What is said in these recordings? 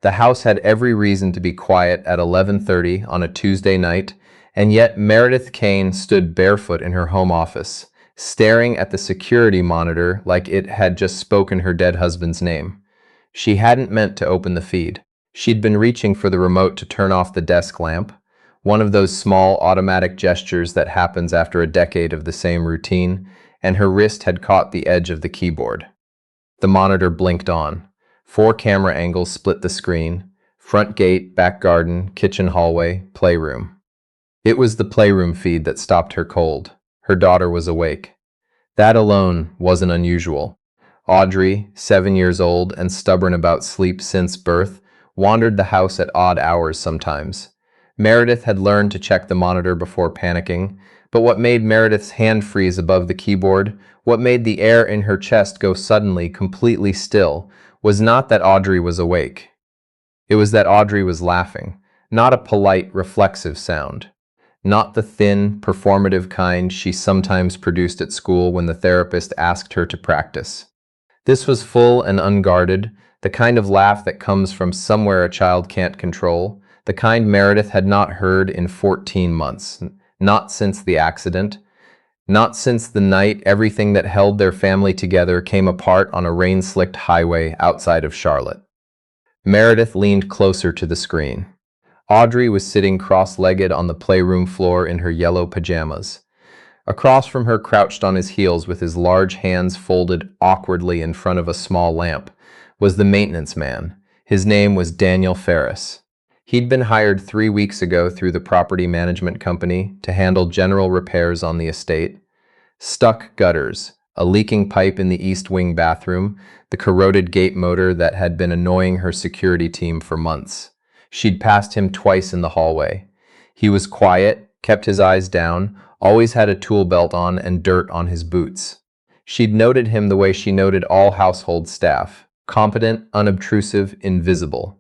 The house had every reason to be quiet at 11:30 on a Tuesday night, and yet Meredith Caine stood barefoot in her home office, staring at the security monitor like it had just spoken her dead husband's name. She hadn't meant to open the feed. She'd been reaching for the remote to turn off the desk lamp, one of those small automatic gestures that happens after a decade of the same routine, and her wrist had caught the edge of the keyboard. The monitor blinked on. 4 camera angles split the screen: front gate, back garden, kitchen hallway, playroom. It was the playroom feed that stopped her cold. Her daughter was awake. That alone wasn't unusual. Audrey, 7 years old and stubborn about sleep since birth, wandered the house at odd hours sometimes. Meredith had learned to check the monitor before panicking, but what made Meredith's hand freeze above the keyboard, what made the air in her chest go suddenly completely still, was not that Audrey was awake. It was that Audrey was laughing, not a polite, reflexive sound. Not the thin, performative kind she sometimes produced at school when the therapist asked her to practice. This was full and unguarded, the kind of laugh that comes from somewhere a child can't control, the kind Meredith had not heard in 14 months, not since the accident, not since the night everything that held their family together came apart on a rain-slicked highway outside of Charlotte. Meredith leaned closer to the screen. Audrey was sitting cross-legged on the playroom floor in her yellow pajamas. Across from her, crouched on his heels with his large hands folded awkwardly in front of a small lamp, was the maintenance man. His name was Daniel Ferris. He'd been hired 3 weeks ago through the property management company to handle general repairs on the estate. Stuck gutters, a leaking pipe in the east wing bathroom, the corroded gate motor that had been annoying her security team for months. She'd passed him twice in the hallway. He was quiet, kept his eyes down, always had a tool belt on and dirt on his boots. She'd noted him the way she noted all household staff: competent, unobtrusive, invisible.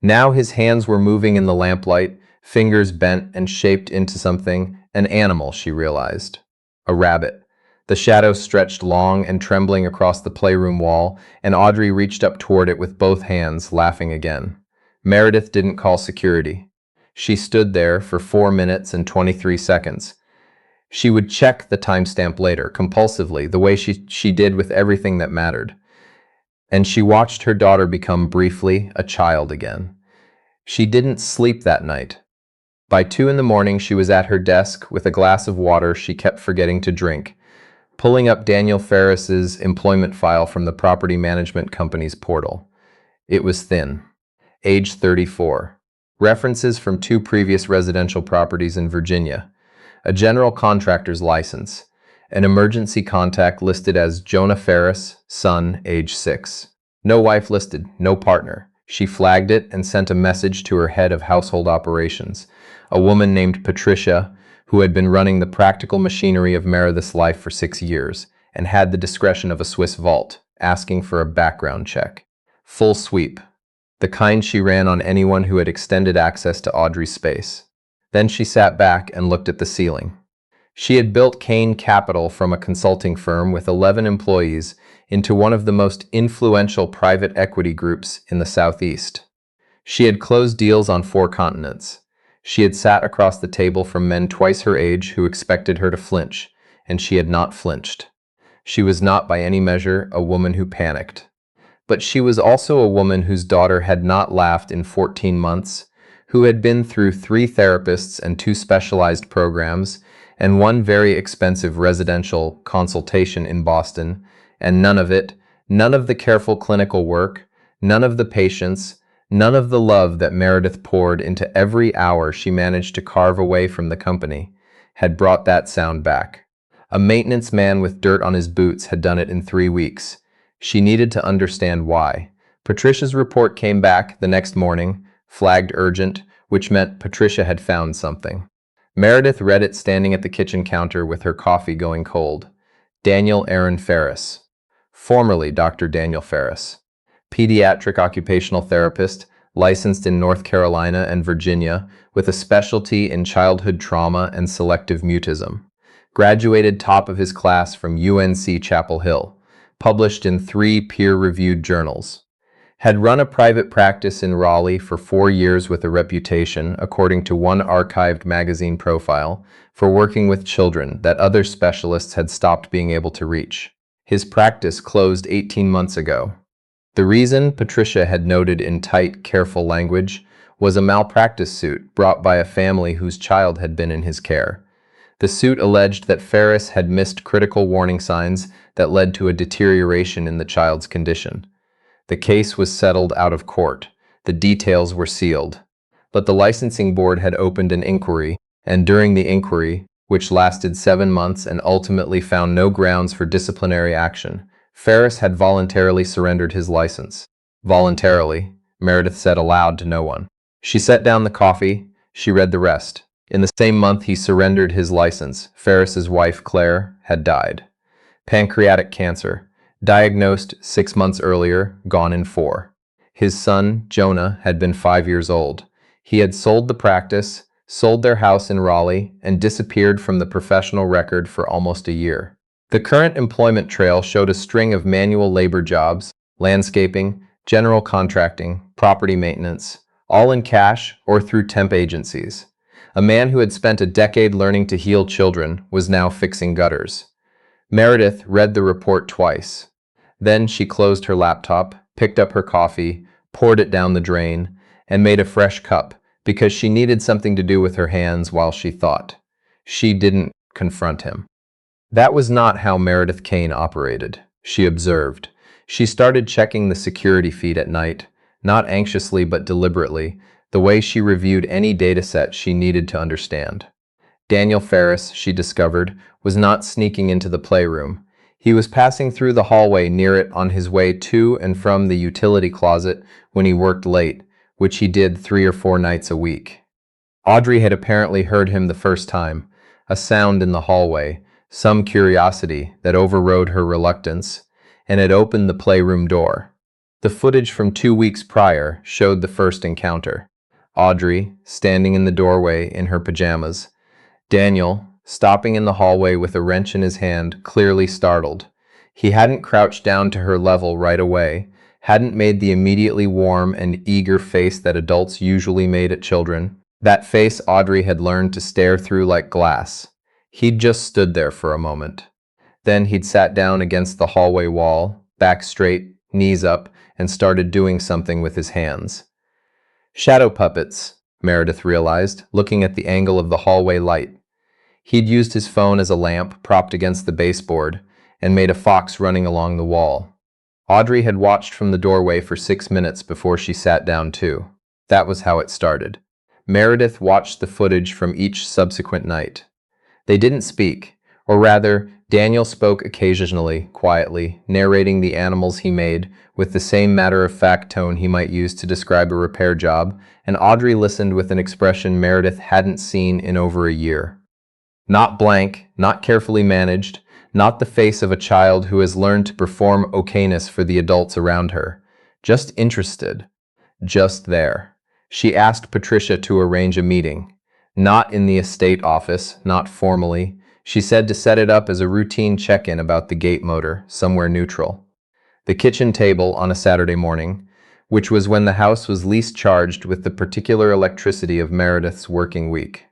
Now his hands were moving in the lamplight, fingers bent and shaped into something, an animal, she realized. A rabbit. The shadow stretched long and trembling across the playroom wall, and Audrey reached up toward it with both hands, laughing again. Meredith didn't call security. She stood there for 4 minutes and 23 seconds. She would check the timestamp later, compulsively, the way she did with everything that mattered. And she watched her daughter become briefly a child again. She didn't sleep that night. By 2 in the morning, she was at her desk with a glass of water she kept forgetting to drink, pulling up Daniel Ferris's employment file from the property management company's portal. It was thin. Age 34. References from 2 previous residential properties in Virginia. A general contractor's license. An emergency contact listed as Jonah Ferris, son, age 6. No wife listed, no partner. She flagged it and sent a message to her head of household operations, a woman named Patricia, who had been running the practical machinery of Meredith's life for 6 years and had the discretion of a Swiss vault, asking for a background check. Full sweep. The kind she ran on anyone who had extended access to Audrey's space. Then she sat back and looked at the ceiling. She had built Caine Capital from a consulting firm with 11 employees into one of the most influential private equity groups in the Southeast. She had closed deals on 4 continents. She had sat across the table from men twice her age who expected her to flinch, and she had not flinched. She was not by any measure a woman who panicked. But she was also a woman whose daughter had not laughed in 14 months, who had been through 3 therapists and 2 specialized programs, and 1 very expensive residential consultation in Boston, and none of the careful clinical work, none of the patience, none of the love that Meredith poured into every hour she managed to carve away from the company, had brought that sound back. A maintenance man with dirt on his boots had done it in 3 weeks. She needed to understand why. Patricia's report came back the next morning, flagged urgent, which meant Patricia had found something. Meredith read it standing at the kitchen counter with her coffee going cold. Daniel Aaron Ferris. Formerly Dr. Daniel Ferris. Pediatric occupational therapist, licensed in North Carolina and Virginia, with a specialty in childhood trauma and selective mutism. Graduated top of his class from UNC Chapel Hill. Published in 3 peer-reviewed journals. had run a private practice in Raleigh for 4 years with a reputation, according to one archived magazine profile, for working with children that other specialists had stopped being able to reach. His practice closed 18 months ago. The reason, Patricia had noted in tight, careful language, was a malpractice suit brought by a family whose child had been in his care. The suit alleged that Ferris had missed critical warning signs that led to a deterioration in the child's condition. The case was settled out of court. The details were sealed. But the licensing board had opened an inquiry, and during the inquiry, which lasted 7 months and ultimately found no grounds for disciplinary action, Ferris had voluntarily surrendered his license. Voluntarily, Meredith said aloud to no one. She set down the coffee. She read the rest. In the same month he surrendered his license, Ferris's wife, Claire, had died. Pancreatic cancer. Diagnosed 6 months earlier, gone in 4. His son, Jonah, had been 5 years old. He had sold the practice, sold their house in Raleigh, and disappeared from the professional record for almost a year. The current employment trail showed a string of manual labor jobs, landscaping, general contracting, property maintenance, all in cash or through temp agencies. A man who had spent a decade learning to heal children was now fixing gutters. Meredith read the report twice. Then she closed her laptop, picked up her coffee, poured it down the drain, and made a fresh cup because she needed something to do with her hands while she thought. She didn't confront him. That was not how Meredith Caine operated, she observed. She started checking the security feed at night, not anxiously but deliberately, the way she reviewed any dataset she needed to understand. Daniel Ferris, she discovered, was not sneaking into the playroom. He was passing through the hallway near it on his way to and from the utility closet when he worked late, which he did 3 or 4 nights a week. Audrey had apparently heard him the first time, a sound in the hallway, some curiosity that overrode her reluctance, and had opened the playroom door. The footage from 2 weeks prior showed the first encounter. Audrey, standing in the doorway in her pajamas. Daniel, stopping in the hallway with a wrench in his hand, clearly startled. He hadn't crouched down to her level right away, hadn't made the immediately warm and eager face that adults usually made at children. That face Audrey had learned to stare through like glass. He'd just stood there for a moment. Then he'd sat down against the hallway wall, back straight, knees up, and started doing something with his hands. Shadow puppets, Meredith realized, looking at the angle of the hallway light. He'd used his phone as a lamp propped against the baseboard and made a fox running along the wall. Audrey had watched from the doorway for 6 minutes before she sat down too. That was how it started. Meredith watched the footage from each subsequent night. They didn't speak, or rather, Daniel spoke occasionally, quietly, narrating the animals he made with the same matter-of-fact tone he might use to describe a repair job, and Audrey listened with an expression Meredith hadn't seen in over a year. Not blank, not carefully managed, not the face of a child who has learned to perform okayness for the adults around her. Just interested. Just there. She asked Patricia to arrange a meeting. Not in the estate office, not formally. She said to set it up as a routine check-in about the gate motor, somewhere neutral. The kitchen table on a Saturday morning, which was when the house was least charged with the particular electricity of Meredith's working week.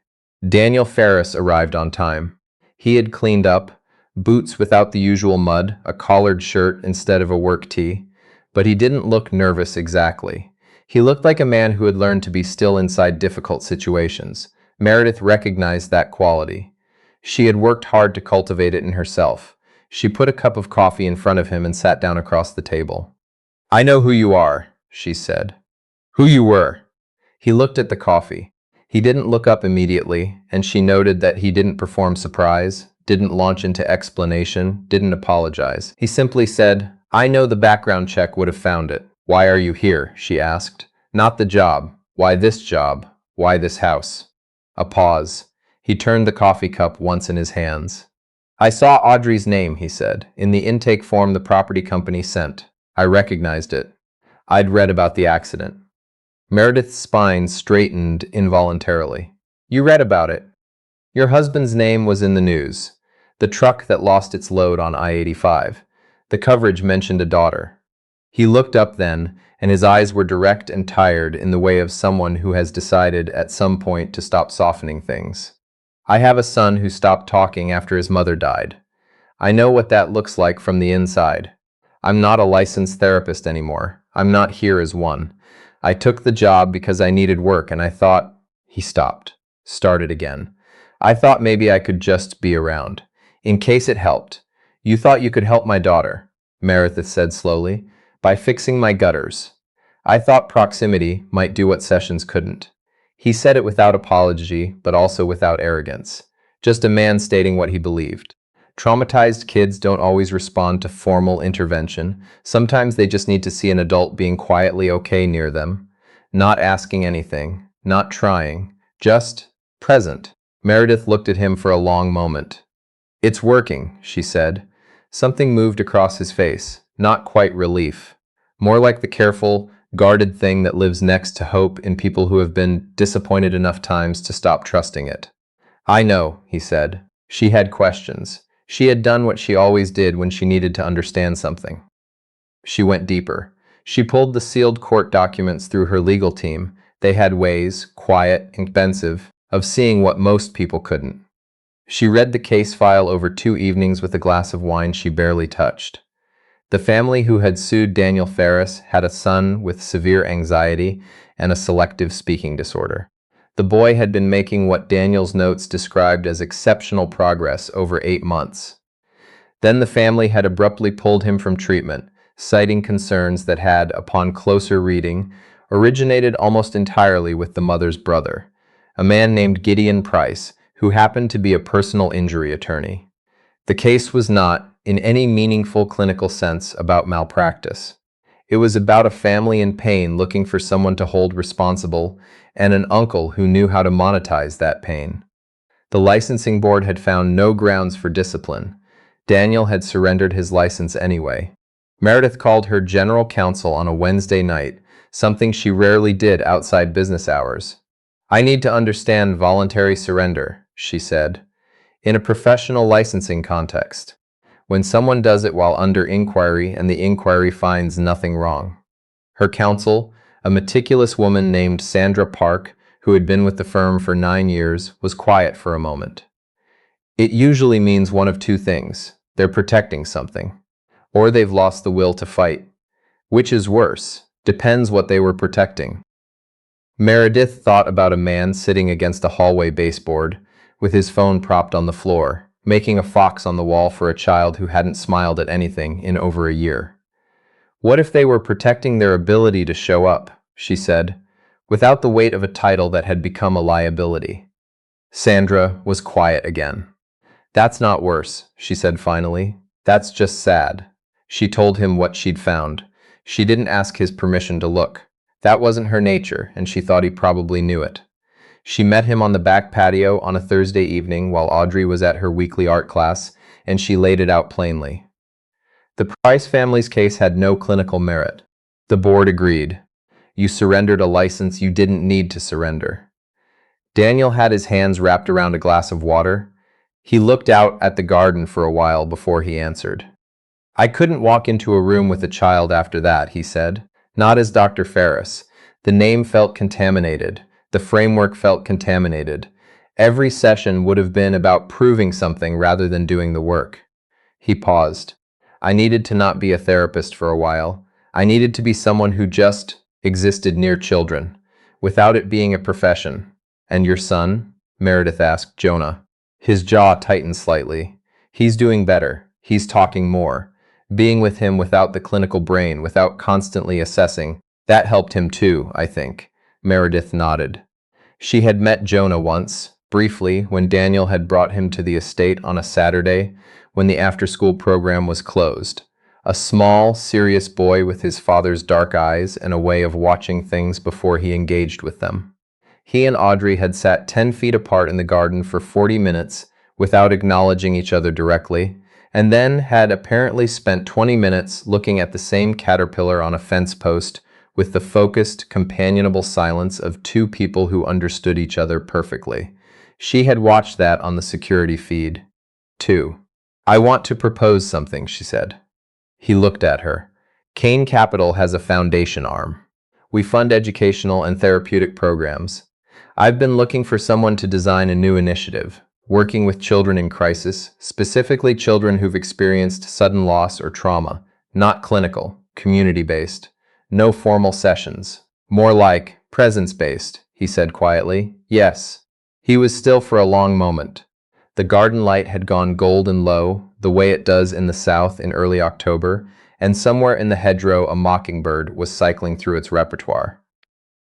Daniel Ferris arrived on time. He had cleaned up, boots without the usual mud, a collared shirt instead of a work tee, but he didn't look nervous exactly. He looked like a man who had learned to be still inside difficult situations. Meredith recognized that quality. She had worked hard to cultivate it in herself. She put a cup of coffee in front of him and sat down across the table. "I know who you are," she said. "Who you were." He looked at the coffee. He didn't look up immediately, and she noted that he didn't perform surprise, didn't launch into explanation, didn't apologize. He simply said, "I know the background check would have found it." "Why are you here?" she asked. "Not the job. Why this job? Why this house?" A pause. He turned the coffee cup once in his hands. "I saw Audrey's name," he said, "in the intake form the property company sent. I recognized it. I'd read about the accident." Meredith's spine straightened involuntarily. "You read about it? Your husband's name was in the news. The truck that lost its load on I-85. The coverage mentioned a daughter." He looked up then, and his eyes were direct and tired in the way of someone who has decided at some point to stop softening things. I have a son who stopped talking after his mother died. I know what that looks like from the inside. I'm not a licensed therapist anymore. I'm not here as one. I took the job because I needed work and I thought, he stopped, started again. I thought maybe I could just be around, in case it helped. You thought you could help my daughter, Meredith said slowly, by fixing my gutters. I thought proximity might do what Sessions couldn't. He said it without apology, but also without arrogance. Just a man stating what he believed. Traumatized kids don't always respond to formal intervention. Sometimes they just need to see an adult being quietly okay near them, not asking anything, not trying, just present. Meredith looked at him for a long moment. It's working, she said. Something moved across his face, not quite relief, more like the careful, guarded thing that lives next to hope in people who have been disappointed enough times to stop trusting it. I know, he said. She had questions. She had done what she always did when she needed to understand something. She went deeper. She pulled the sealed court documents through her legal team. They had ways, quiet, expensive, of seeing what most people couldn't. She read the case file over 2 evenings with a glass of wine she barely touched. The family who had sued Daniel Ferris had a son with severe anxiety and a selective speaking disorder. The boy had been making what Daniel's notes described as exceptional progress over 8 months. Then the family had abruptly pulled him from treatment, citing concerns that had, upon closer reading, originated almost entirely with the mother's brother, a man named Gideon Price, who happened to be a personal injury attorney. The case was not, in any meaningful clinical sense, about malpractice. It was about a family in pain looking for someone to hold responsible and an uncle who knew how to monetize that pain. The licensing board had found no grounds for discipline. Daniel had surrendered his license anyway. Meredith called her general counsel on a Wednesday night, something she rarely did outside business hours. I need to understand voluntary surrender, she said, in a professional licensing context. When someone does it while under inquiry and the inquiry finds nothing wrong. Her counsel, a meticulous woman named Sandra Park, who had been with the firm for 9 years, was quiet for a moment. It usually means one of 2 things. They're protecting something, or they've lost the will to fight. Which is worse? Depends what they were protecting. Meredith thought about a man sitting against a hallway baseboard, with his phone propped on the floor, making a fox on the wall for a child who hadn't smiled at anything in over a year. What if they were protecting their ability to show up, she said, without the weight of a title that had become a liability? Sandra was quiet again. That's not worse, she said finally. That's just sad. She told him what she'd found. She didn't ask his permission to look. That wasn't her nature, and she thought he probably knew it. She met him on the back patio on a Thursday evening while Audrey was at her weekly art class, and she laid it out plainly. The Price family's case had no clinical merit. The board agreed. You surrendered a license you didn't need to surrender. Daniel had his hands wrapped around a glass of water. He looked out at the garden for a while before he answered. I couldn't walk into a room with a child after that, he said. Not as Dr. Ferris. The name felt contaminated. The framework felt contaminated. Every session would have been about proving something rather than doing the work. He paused. I needed to not be a therapist for a while. I needed to be someone who just existed near children, without it being a profession. And your son? Meredith asked Jonah. His jaw tightened slightly. He's doing better. He's talking more. Being with him without the clinical brain, without constantly assessing, that helped him too, I think. Meredith nodded. She had met Jonah once, briefly, when Daniel had brought him to the estate on a Saturday, when the after-school program was closed. A small, serious boy with his father's dark eyes and a way of watching things before he engaged with them. He and Audrey had sat 10 feet apart in the garden for 40 minutes without acknowledging each other directly, and then had apparently spent 20 minutes looking at the same caterpillar on a fence post with the focused, companionable silence of 2 people who understood each other perfectly. She had watched that on the security feed, too. I want to propose something, she said. He looked at her. Caine Capital has a foundation arm. We fund educational and therapeutic programs. I've been looking for someone to design a new initiative, working with children in crisis, specifically children who've experienced sudden loss or trauma, not clinical, community-based. No formal sessions. More like presence-based, he said quietly. Yes. He was still for a long moment. The garden light had gone golden low, the way it does in the south in early October, and somewhere in the hedgerow a mockingbird was cycling through its repertoire.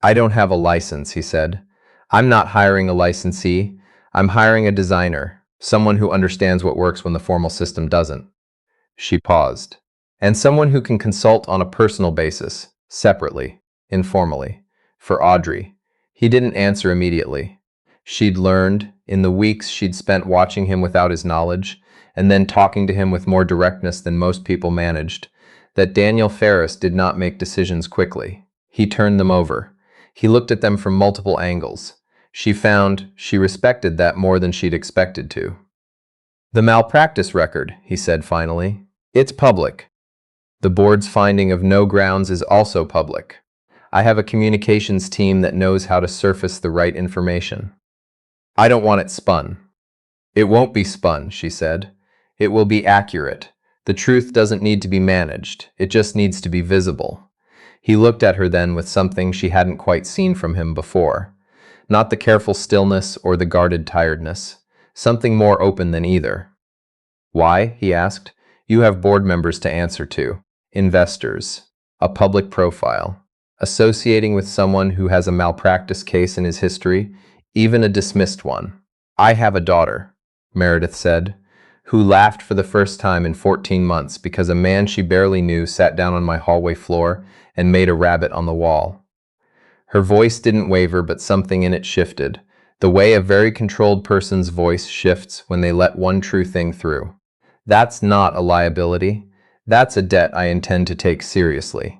I don't have a license, he said. I'm not hiring a licensee. I'm hiring a designer, someone who understands what works when the formal system doesn't. She paused. And someone who can consult on a personal basis, separately, informally. For Audrey. He didn't answer immediately. She'd learned, in the weeks she'd spent watching him without his knowledge, and then talking to him with more directness than most people managed, that Daniel Ferris did not make decisions quickly. He turned them over. He looked at them from multiple angles. She found she respected that more than she'd expected to. The malpractice record, he said finally. It's public. The board's finding of no grounds is also public. I have a communications team that knows how to surface the right information. I don't want it spun. It won't be spun, she said. It will be accurate. The truth doesn't need to be managed. It just needs to be visible. He looked at her then with something she hadn't quite seen from him before. Not the careful stillness or the guarded tiredness. Something more open than either. Why? He asked. You have board members to answer to. Investors. A public profile. Associating with someone who has a malpractice case in his history, even a dismissed one. I have a daughter, Meredith said, who laughed for the first time in 14 months because a man she barely knew sat down on my hallway floor and made a rabbit on the wall. Her voice didn't waver, but something in it shifted, the way a very controlled person's voice shifts when they let one true thing through. That's not a liability. That's a debt I intend to take seriously.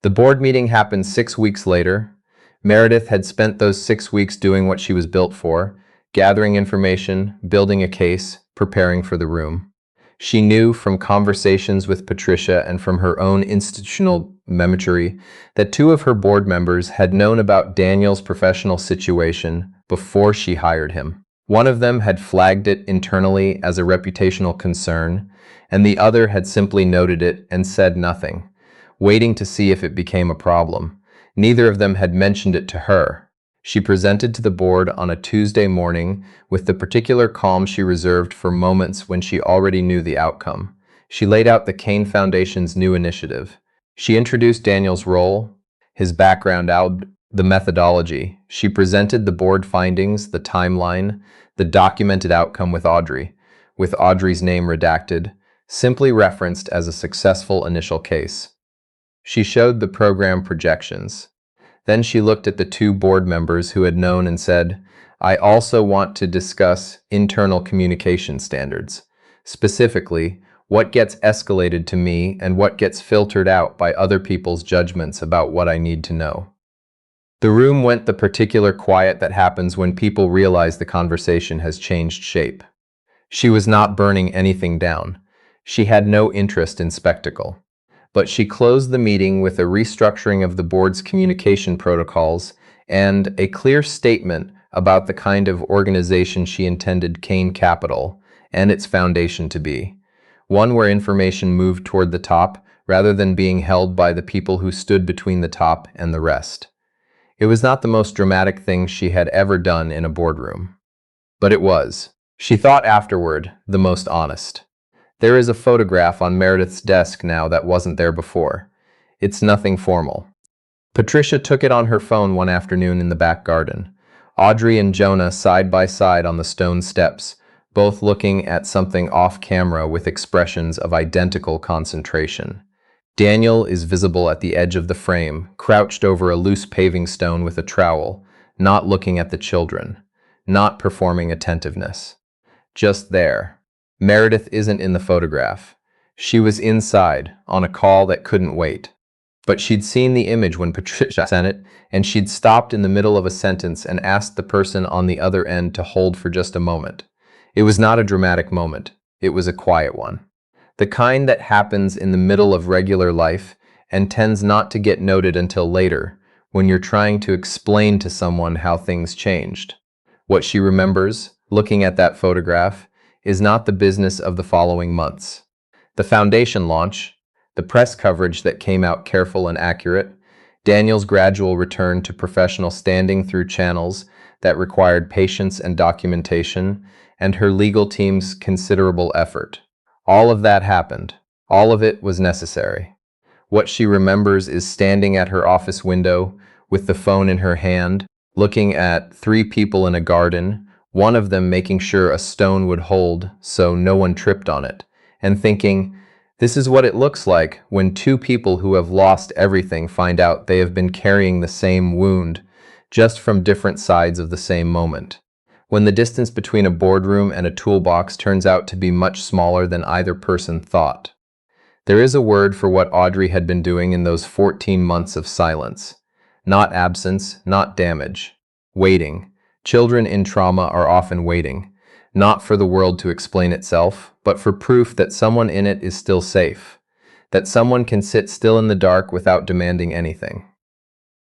The board meeting happened 6 weeks later. Meredith had spent those 6 weeks doing what she was built for, gathering information, building a case, preparing for the room. She knew from conversations with Patricia and from her own institutional memory that 2 of her board members had known about Daniel's professional situation before she hired him. One of them had flagged it internally as a reputational concern, and the other had simply noted it and said nothing, waiting to see if it became a problem. Neither of them had mentioned it to her. She presented to the board on a Tuesday morning with the particular calm she reserved for moments when she already knew the outcome. She laid out the Caine Foundation's new initiative. She introduced Daniel's role, his background, the methodology. She presented the board findings, the timeline, the documented outcome with Audrey's name redacted, simply referenced as a successful initial case. She showed the program projections. Then she looked at the 2 board members who had known and said, I also want to discuss internal communication standards. Specifically, what gets escalated to me and what gets filtered out by other people's judgments about what I need to know. The room went the particular quiet that happens when people realize the conversation has changed shape. She was not burning anything down. She had no interest in spectacle. But she closed the meeting with a restructuring of the board's communication protocols and a clear statement about the kind of organization she intended Caine Capital and its foundation to be. One where information moved toward the top rather than being held by the people who stood between the top and the rest. It was not the most dramatic thing she had ever done in a boardroom. But it was, she thought afterward, the most honest. There is a photograph on Meredith's desk now that wasn't there before. It's nothing formal. Patricia took it on her phone one afternoon in the back garden. Audrey and Jonah side by side on the stone steps, both looking at something off camera with expressions of identical concentration. Daniel is visible at the edge of the frame, crouched over a loose paving stone with a trowel, not looking at the children, not performing attentiveness. Just there. Meredith isn't in the photograph. She was inside, on a call that couldn't wait. But she'd seen the image when Patricia sent it, and she'd stopped in the middle of a sentence and asked the person on the other end to hold for just a moment. It was not a dramatic moment. It was a quiet one. The kind that happens in the middle of regular life, and tends not to get noted until later, when you're trying to explain to someone how things changed. What she remembers, looking at that photograph, is not the business of the following months. The foundation launch, the press coverage that came out careful and accurate, Daniel's gradual return to professional standing through channels that required patience and documentation, and her legal team's considerable effort. All of that happened. All of it was necessary. What she remembers is standing at her office window with the phone in her hand, looking at three people in a garden, one of them making sure a stone would hold so no one tripped on it, and thinking, this is what it looks like when two people who have lost everything find out they have been carrying the same wound, just from different sides of the same moment. When the distance between a boardroom and a toolbox turns out to be much smaller than either person thought. There is a word for what Audrey had been doing in those 14 months of silence. Not absence, not damage. Waiting. Children in trauma are often waiting, not for the world to explain itself, but for proof that someone in it is still safe, that someone can sit still in the dark without demanding anything.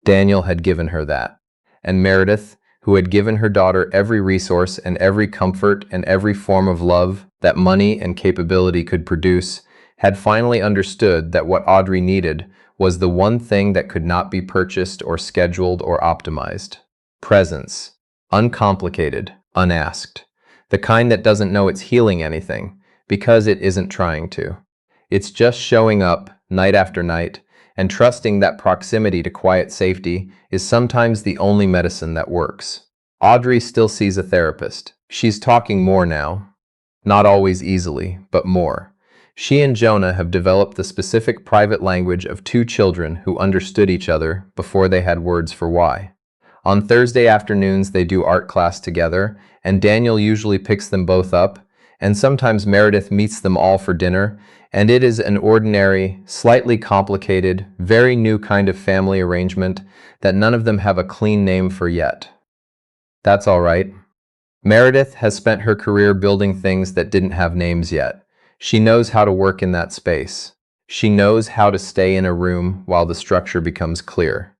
Daniel had given her that, and Meredith, who had given her daughter every resource and every comfort and every form of love that money and capability could produce, had finally understood that what Audrey needed was the one thing that could not be purchased or scheduled or optimized. Presence. Uncomplicated, unasked. The kind that doesn't know it's healing anything, because it isn't trying to. It's just showing up, night after night, and trusting that proximity to quiet safety is sometimes the only medicine that works. Audrey still sees a therapist. She's talking more now. Not always easily, but more. She and Jonah have developed the specific private language of two children who understood each other before they had words for why. On Thursday afternoons, they do art class together, and Daniel usually picks them both up, and sometimes Meredith meets them all for dinner, and it is an ordinary, slightly complicated, very new kind of family arrangement that none of them have a clean name for yet. That's all right. Meredith has spent her career building things that didn't have names yet. She knows how to work in that space. She knows how to stay in a room while the structure becomes clear.